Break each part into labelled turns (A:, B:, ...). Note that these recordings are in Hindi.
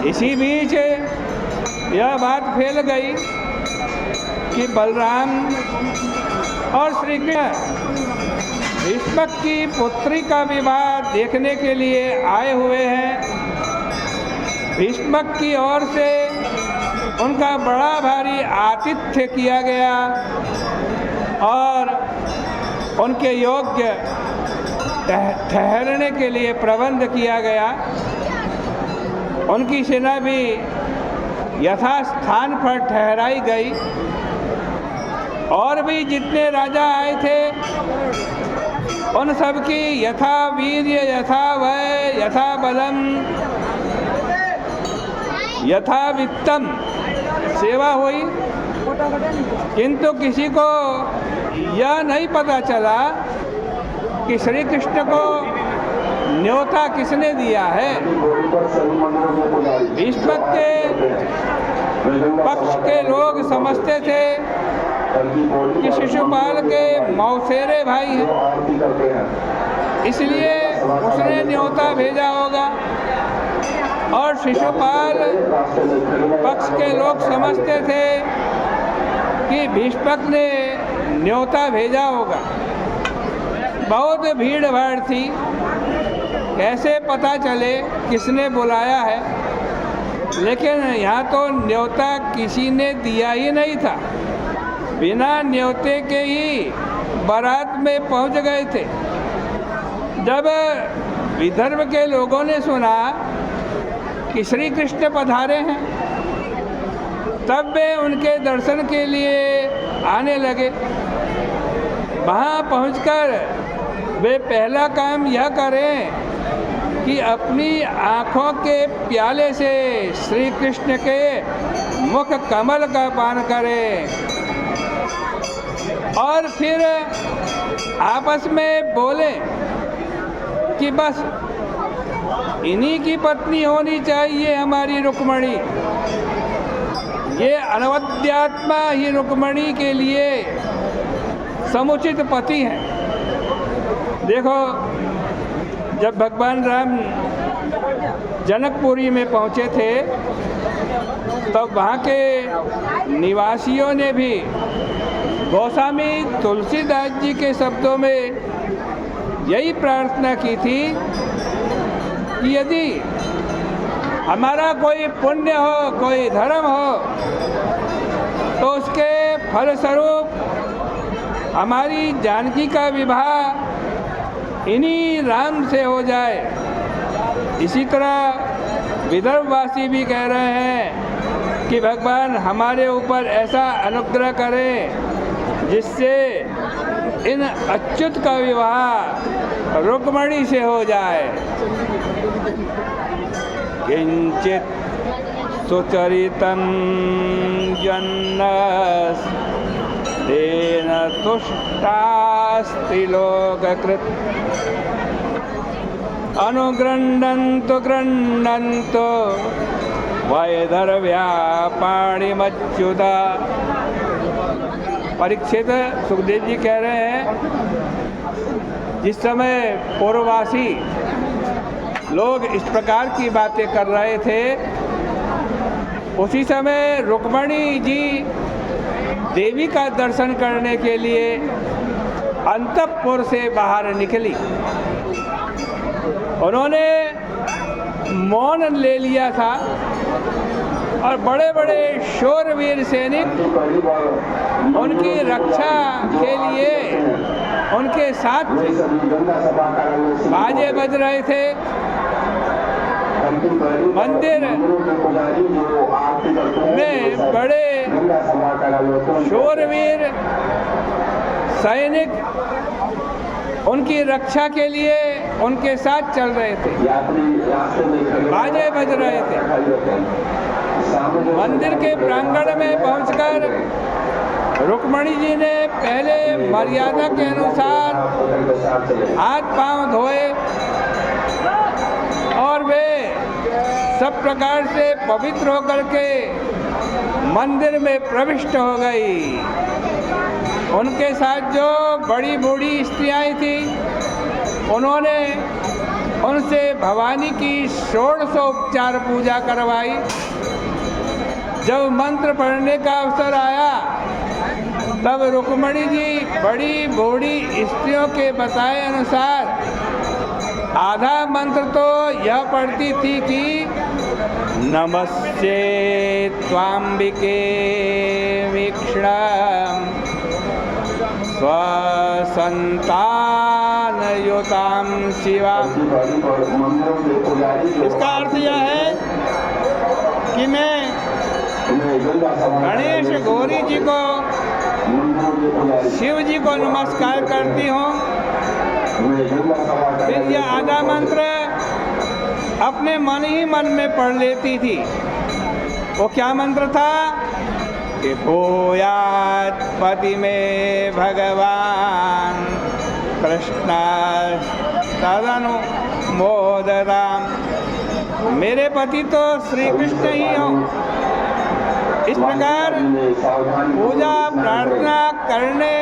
A: इसी बीच यह बात फैल गई कि बलराम और श्री कृष्ण भीष्म की पुत्री का विवाह देखने के लिए आए हुए हैं। भीष्म की ओर से उनका बड़ा भारी आतिथ्य किया गया और उनके योग्य ठहरने के लिए प्रबंध किया गया। उनकी सेना भी यथास्थान पर ठहराई गई और भी जितने राजा आए थे उन सब की यथा वीर्य यथा वय यथा बलम यथा वित्तम सेवा हुई, किंतु किसी को यह नहीं पता चला कि श्री कृष्ण को न्योता किसने दिया है। भीष्म के पक्ष के लोग समझते थे कि शिशुपाल के मौसेरे भाई हैं, इसलिए उसने न्योता भेजा होगा। और शिशुपाल पक्ष के लोग समझते थे कि भीष्म ने न्योता भेजा होगा। बहुत भीड़ भाड़ थी, कैसे पता चले किसने बुलाया है। लेकिन यहाँ तो न्योता किसी ने दिया ही नहीं था, बिना न्योते के ही बारात में पहुँच गए थे। जब विदर्भ के लोगों ने सुना कि श्री कृष्ण पधारे हैं, तब वे उनके दर्शन के लिए आने लगे। वहाँ पहुंचकर वे पहला काम यह करें कि अपनी आँखों के प्याले से श्री कृष्ण के मुख कमल का पान करें और फिर आपस में बोले कि बस इन्हीं की पत्नी होनी चाहिए हमारी रुक्मणी। ये अनवद्यात्मा ही रुक्मणी के लिए समुचित पति हैं। देखो, जब भगवान राम जनकपुरी में पहुँचे थे तब वहाँ के निवासियों ने भी गोस्वामी तुलसीदास जी के शब्दों में यही प्रार्थना की थी कि यदि हमारा कोई पुण्य हो, कोई धर्म हो, तो उसके फलस्वरूप हमारी जानकी का विवाह इन्हीं राम से हो जाए। इसी तरह विदर्भवासी भी कह रहे हैं कि भगवान हमारे ऊपर ऐसा अनुग्रह करें जिससे इन अच्युत का विवाह रुक्मणी से हो जाए। किंचित सुचरितं जन्नस तेन तुष्टास्ति लोककृत् अनुगृह्णन्तु गृह्णन्तु वैदर्भ्या पाणिमच्युता। परीक्षित सुखदेव जी कह रहे हैं, जिस समय पूर्ववासी लोग इस प्रकार की बातें कर रहे थे, उसी समय रुक्मणी जी देवी का दर्शन करने के लिए अंतःपुर से बाहर निकली। उन्होंने मौन ले लिया था और बड़े बड़े शूरवीर सैनिक उनकी रक्षा के लिए उनके साथ थे। बाजे बज रहे थे, मंदिर में बड़े शूरवीर सैनिक उनकी रक्षा के लिए उनके साथ चल रहे थे, बाजे बज रहे थे। मंदिर के प्रांगण में पहुंचकर रुक्मणी जी ने पहले मर्यादा के अनुसार हाथ पांव धोए और वे सब प्रकार से पवित्र होकर के मंदिर में प्रविष्ट हो गई। उनके साथ जो बड़ी बूढ़ी स्त्रियाँ थी, उन्होंने उनसे भवानी की षोडशोपचार पूजा करवाई। जब मंत्र पढ़ने का अवसर आया तब रुक्मणी जी बड़ी बूढ़ी स्त्रियों के बताए अनुसार आधा मंत्र तो यह पढ़ती थी कि नमस्ते त्वाम्बिके वीक्षणं स्वसंतानयुतां शिवां। इसका अर्थ यह है कि मैं गणेश गौरी जी को, शिव जी को नमस्कार करती हूँ। फिर यह आधा मंत्र अपने मन ही मन में पढ़ लेती थी। वो क्या मंत्र था कि भूयात् पति में भगवान कृष्ण तदनुमोदताम्। मेरे पति तो श्री कृष्ण ही हो। इस प्रकार पूजा प्रार्थना करने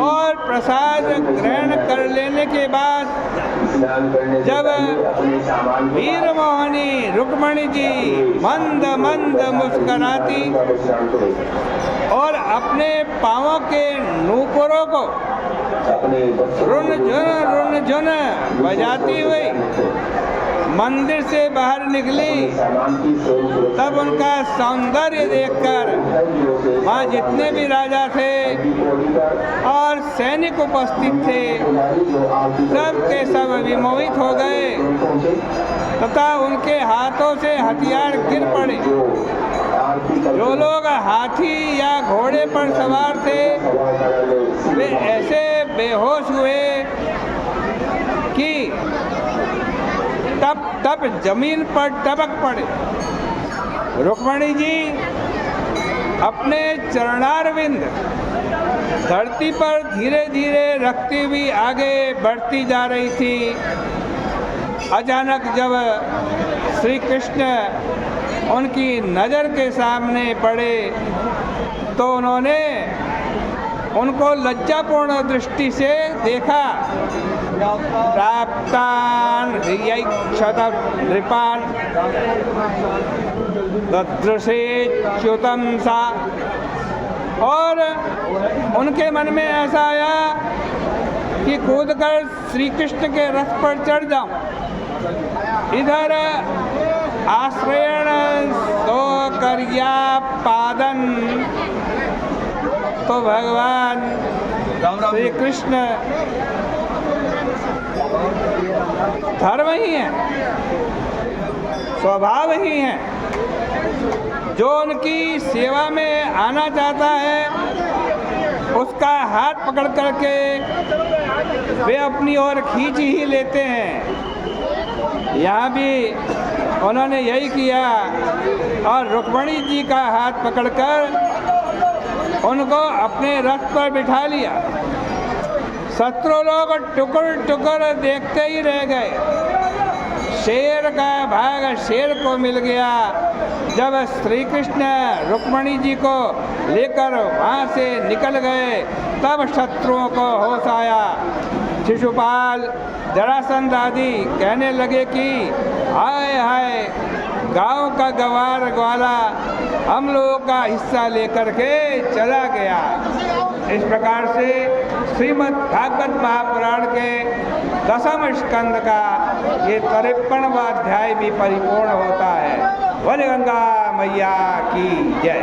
A: और प्रसाद ग्रहण कर लेने के बाद जब वीर मोहिनी रुक्मणी जी मंद मंद मुस्कुराती और अपने पांवों के नूपुरों को रुन झुन बजाती हुई मंदिर से बाहर निकली, तब उनका सौंदर्य देखकर वहाँ जितने भी राजा थे और सैनिक उपस्थित थे सब के सब विमोहित हो गए तथा उनके हाथों से हथियार गिर पड़े। जो लोग हाथी या घोड़े पर सवार थे वे ऐसे बेहोश हुए कि तप तप जमीन पर टपक पड़े। रुक्मणी जी अपने चरणारविंद धरती पर धीरे धीरे रखती हुई आगे बढ़ती जा रही थी। अचानक जब श्री कृष्ण उनकी नज़र के सामने पड़े तो उन्होंने उनको लज्जापूर्ण दृष्टि से देखा। प्राप्तान ह्यक्षत नृपान ददृशे च्युतं सा। और उनके मन में ऐसा आया कि कूदकर श्री कृष्ण के रथ पर चढ़ जाऊं। इधर आश्रयण तो कर्या पादन, तो भगवान श्री कृष्ण धर्म ही है, स्वभाव ही है। जो उनकी सेवा में आना चाहता है उसका हाथ पकड़ करके वे अपनी ओर खींच ही लेते हैं। यहाँ भी उन्होंने यही किया और रुक्मणी जी का हाथ पकड़कर उनको अपने रथ पर बिठा लिया। शत्रु लोग टुकड़ टुकड़ देखते ही रह गए। शेर का भाग शेर को मिल गया। जब श्री कृष्ण रुक्मणी जी को लेकर वहाँ से निकल गए तब शत्रुओं को होश आया। शिशुपाल जरासंध आदि कहने लगे कि हाय हाय, गांव का गवार ग्वाला हम लोगों का हिस्सा लेकर के चला गया। इस प्रकार से श्रीमद् भागवत महापुराण के 10वें स्कंद का ये 53वां अध्याय भी परिपूर्ण होता है। बोले गंगा मैया की जय।